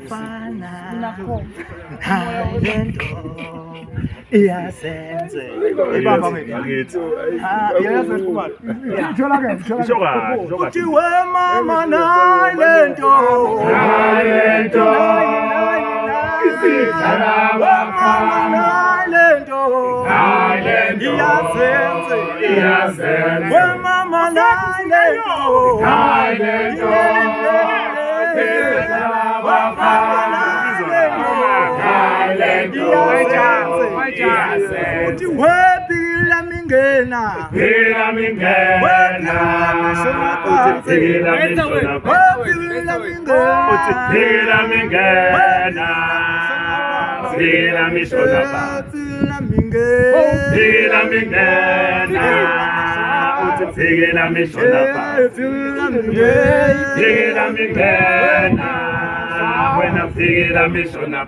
bafana lento iyasenze ibamba ngithi uthi we mama nayi lento isithala bafana nayi lento iyasenze we mama nayi lento uthi wephila mingena phila mingena uthi phila mingena uthi phila mingena phila mishona phila mingena uthi phila mishona phila mingena wena phila mishona